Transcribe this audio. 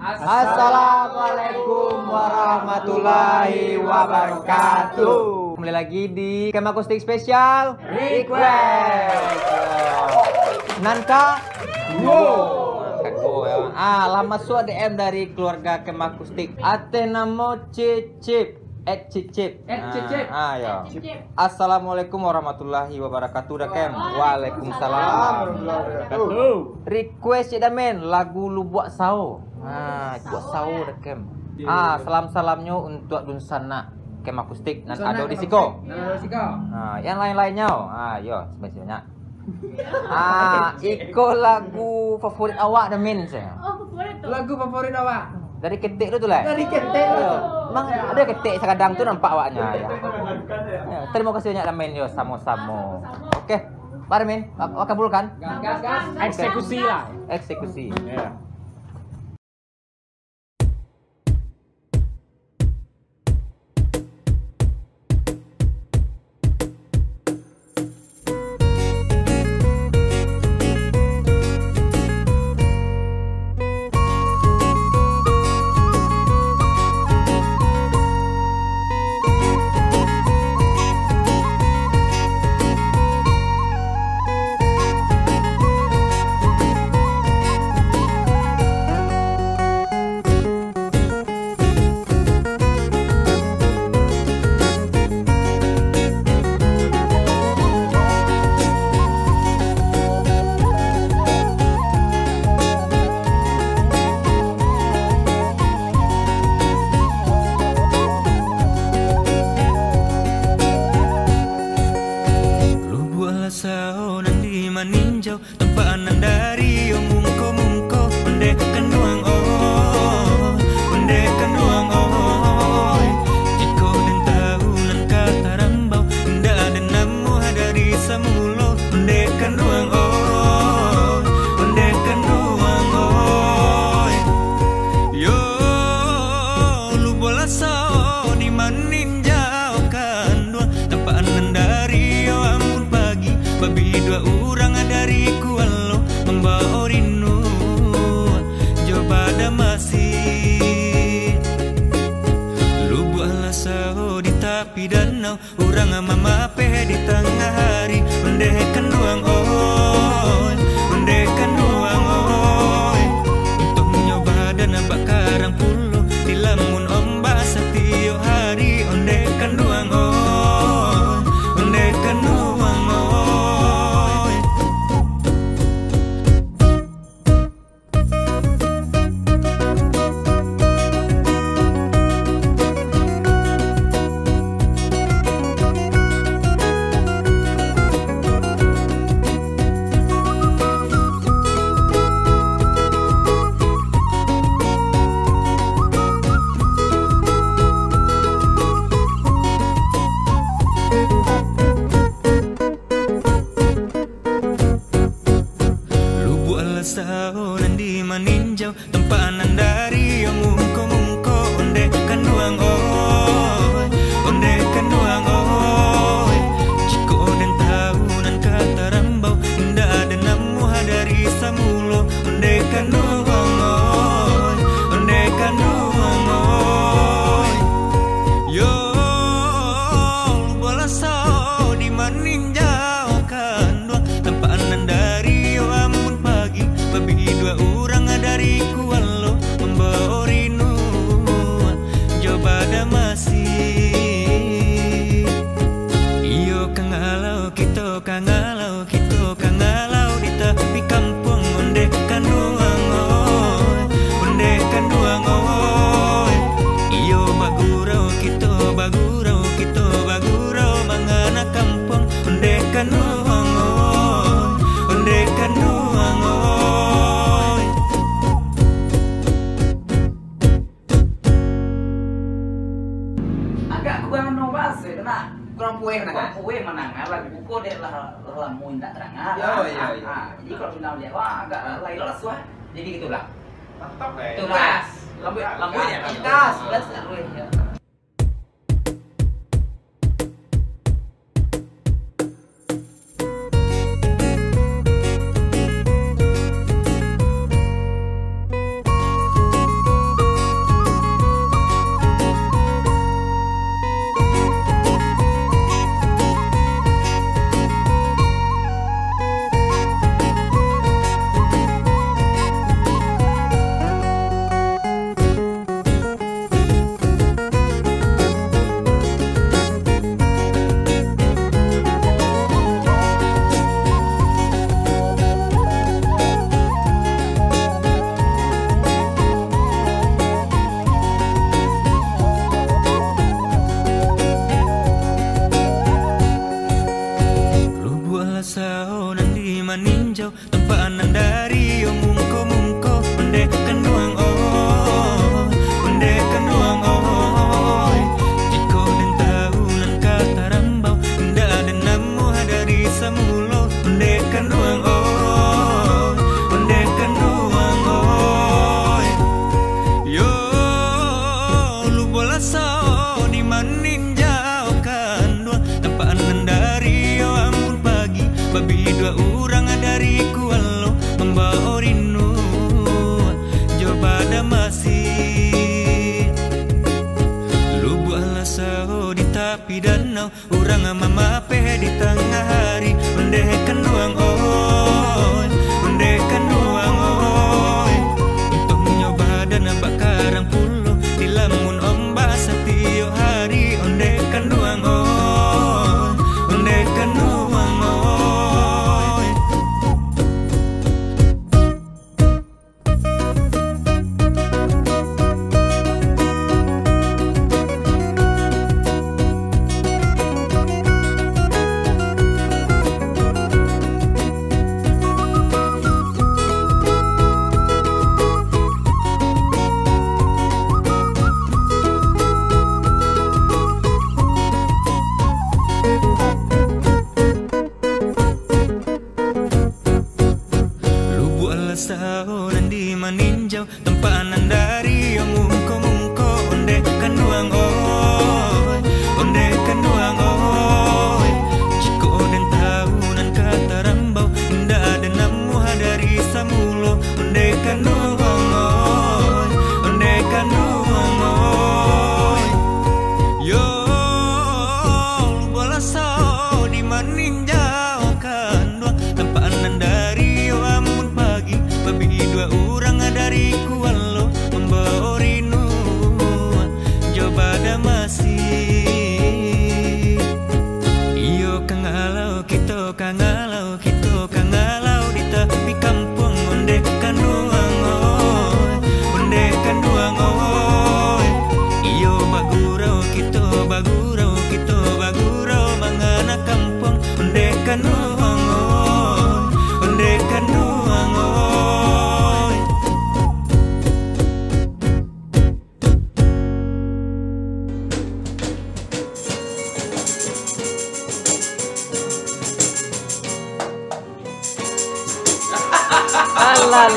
Assalamualaikum warahmatullahi wabarakatuh. Kembali lagi di Kem Akustik Spesial Request. Nanka lama suat DM dari keluarga Kem Akustik. Atenamo Cicip. Cicip. Ya. Assalamualaikum warahmatullahi wabarakatuh. Kem. Waalaikumsalam. Request ya men lagu lu buat sao. Buat sao Kem. Salam-salamnya untuk Dun Sana Kem Akustik dan Ado Disiko. Yang lain-lainnya. Yo, sebenarnya. Iko lagu favorit awak dah men saya. Favorit tuh. Lagu favorit awak? Dari ketik tu lah. Dari ketik. Emang ada ketik sekadang tu nampak awaknya ya. Terima kasih banyak men yo sama-sama. Oke. Mari men, akan kabulkan. Gas. Eksekusi lah. Eksekusi. Maninjau tempanan dari yang mungko mendekan doang mendekan doang jiko dan tahunan kata rambau ndak ada namu dari samulo mendekan doang mendekan doang yo lu bola sao di maninjau kan doang tempanan dari yo amun pagi babi dua orang dari kualo membawa rindu coba ada masih lu buatlah sao di tepi danau orang mama pe di tengah hari mendekan doang mendekan doang untuk nyoba dan nambah karang puluh di lamun ombak setiap hari mendekan doang mendekan doang sao di maninjau tempanan dari yang mungko ondekan doang ondekan doang jiko dan tahunan kata rambau ndak ada namu dari samulo ondekan doang ondekan doang yo bola sao di maninjau kan doang tempanan dari yo amun pagi babi dua orang dari kualo membawa rindu coba ada masih iyo kangalau kita kangalau di tepi kampung ondekan doang ondekan doang iyo bagurau kita bagurau mangana kampung ondekan doang ondekan doang kurang pueh menangan lagu buku deh lah lamun tak terang jadi kalau bilang dia wah agak lain lah suah jadi gitulah mantap tulas lambunya tas plus ya. tempaanan dari mungko onde kenuang oh onde kenuang oh jiko dan tahunan kata rambau nda ada namu dari samulo onde kenuang oh onde kenuang oh yo lu bola sao di manin jauh kan dua tempaanan dari yo ampun pagi babi dua orang dari kualo membawa rindu coba ada masih lu buat sao di tepi danau orang mama peh di tengah hari onde kenuang oi onde kenuang oi untuk nyoba dan bakarang pulo di lamun ombak setiap hari onde kenuang oi onde kenuang oi sao dan di maninjau tempaanan dari mungko onde kenuang oi onde kenuang oi jiko dan tahunan kata rambau nda ada namu dari samulo onde kenuang oi onde kenuang oi yo bola sao di maninjau kan dua tempaanan dari amun pagi babi dua orang dari kualo membawa rindu coba ada masih iyo kangalau kita kangalau di tepi kampung onde kanuang oi onde kanuang oi iyo bagurau kita mangana kampung onde kanuang oi onde kanuang oi Alah